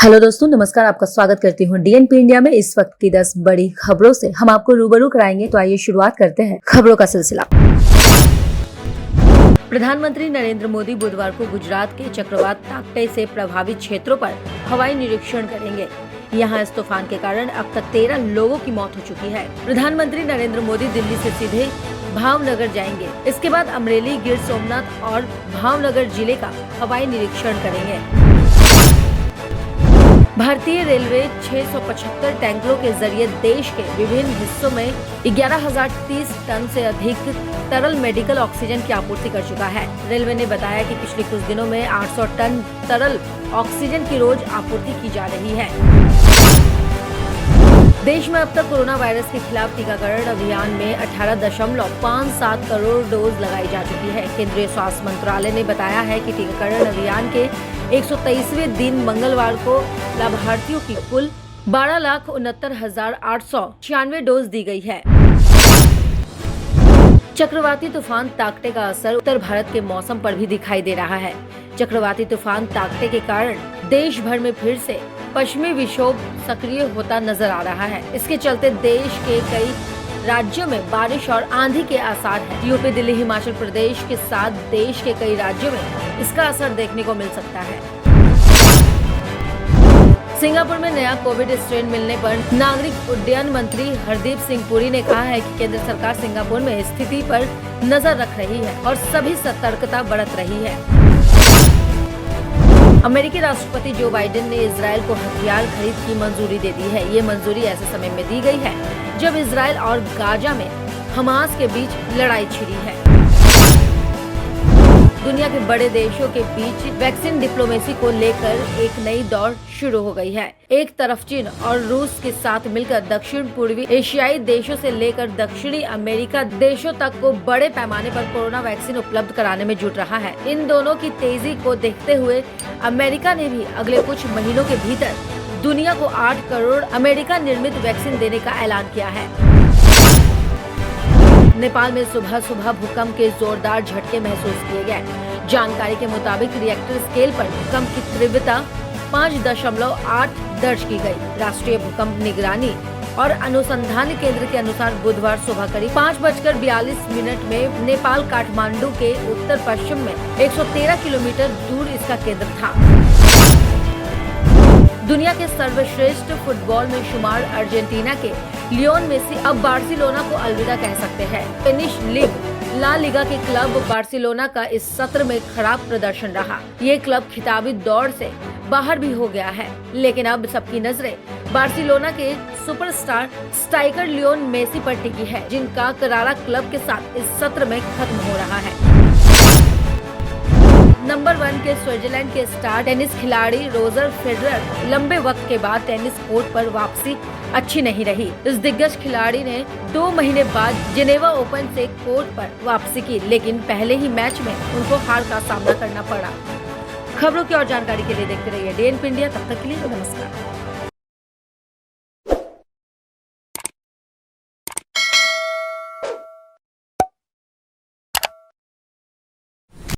Hello दोस्तों, नमस्कार। आपका स्वागत करती हूँ डीएनपी इंडिया में। इस वक्त की 10 बड़ी खबरों से हम आपको रूबरू कराएंगे। तो आइए शुरुआत करते हैं खबरों का सिलसिला। प्रधानमंत्री नरेंद्र मोदी बुधवार को गुजरात के चक्रवात ताकटे से प्रभावित क्षेत्रों पर हवाई निरीक्षण करेंगे। यहाँ इस तूफान के कारण अब तक 13 लोगों की मौत हो चुकी है। प्रधानमंत्री नरेंद्र मोदी दिल्ली से सीधे भावनगर जाएंगे। इसके बाद अमरेली, गिर सोमनाथ और भावनगर जिले का हवाई निरीक्षण करेंगे। भारतीय रेलवे 675 टैंकरों के जरिए देश के विभिन्न हिस्सों में 11,030 टन से अधिक तरल मेडिकल ऑक्सीजन की आपूर्ति कर चुका है। रेलवे ने बताया कि पिछले कुछ दिनों में 800 टन तरल ऑक्सीजन की रोज आपूर्ति की जा रही है। देश में अब तक कोरोना वायरस के खिलाफ टीकाकरण अभियान में 18.57 करोड़ डोज लगाई जा चुकी है। केंद्रीय स्वास्थ्य मंत्रालय ने बताया है कि टीकाकरण अभियान के 123वें दिन मंगलवार को लाभार्थियों की कुल 12,69,896 डोज दी गई है। चक्रवाती तूफान ताकटे का असर उत्तर भारत के मौसम पर भी दिखाई दे रहा है। चक्रवाती तूफान ताकटे के कारण देश भर में फिर से पश्चिमी विक्षोभ सक्रिय होता नजर आ रहा है। इसके चलते देश के कई राज्यों में बारिश और आंधी के आसार हैं। यूपी, दिल्ली, हिमाचल प्रदेश के साथ देश के कई राज्यों में इसका असर देखने को मिल सकता है। सिंगापुर में नया कोविड स्ट्रेन मिलने पर नागरिक उड्डयन मंत्री हरदीप सिंह पुरी ने कहा है कि केंद्र सरकार सिंगापुर में स्थिति पर नजर रख रही है और सभी सतर्कता बरत रही है। अमेरिकी राष्ट्रपति जो बाइडेन ने इजरायल को हथियार खरीद की मंजूरी दे दी है। ये मंजूरी ऐसे समय में दी गई है जब इजरायल और गाजा में हमास के बीच लड़ाई छिड़ी है। दुनिया के बड़े देशों के बीच वैक्सीन डिप्लोमेसी को लेकर एक नई दौर शुरू हो गई है। एक तरफ चीन और रूस के साथ मिलकर दक्षिण पूर्वी एशियाई देशों से लेकर दक्षिणी अमेरिका देशों तक को बड़े पैमाने पर कोरोना वैक्सीन उपलब्ध कराने में जुट रहा है। इन दोनों की तेजी को देखते हुए अमेरिका ने भी अगले कुछ महीनों के भीतर दुनिया को 8 करोड़ अमेरिका निर्मित वैक्सीन देने का ऐलान किया है। नेपाल में सुबह सुबह भूकंप के जोरदार झटके महसूस किए गए। जानकारी के मुताबिक रिएक्टर स्केल पर भूकंप की तीव्रता 5.8 दर्ज की गई। राष्ट्रीय भूकंप निगरानी और अनुसंधान केंद्र के अनुसार बुधवार सुबह करीब 5:42 में नेपाल काठमांडू के उत्तर पश्चिम में 113 किलोमीटर दूर इसका केंद्र था। दुनिया के सर्वश्रेष्ठ फुटबॉल में शुमार अर्जेंटीना के लियोन मेसी अब बार्सिलोना को अलविदा कह सकते हैं। स्पेनिश लीग ला लिगा के क्लब बार्सिलोना का इस सत्र में खराब प्रदर्शन रहा। ये क्लब खिताबी दौड़ से बाहर भी हो गया है, लेकिन अब सबकी नजरें बार्सिलोना के सुपरस्टार स्ट्राइकर लियोन मेसी पर टिकी है, जिनका करारा क्लब के साथ इस सत्र में खत्म हो रहा है। नंबर 1 के स्विट्जरलैंड के स्टार टेनिस खिलाड़ी रोजर फेडरर लंबे वक्त के बाद टेनिस कोर्ट पर वापसी अच्छी नहीं रही। इस दिग्गज खिलाड़ी ने 2 महीने बाद जेनेवा ओपन से कोर्ट पर वापसी की, लेकिन पहले ही मैच में उनको हार का सामना करना पड़ा। खबरों की और जानकारी के लिए देखते रहिए डीएनपी इंडिया। तब तक के लिए नमस्कार।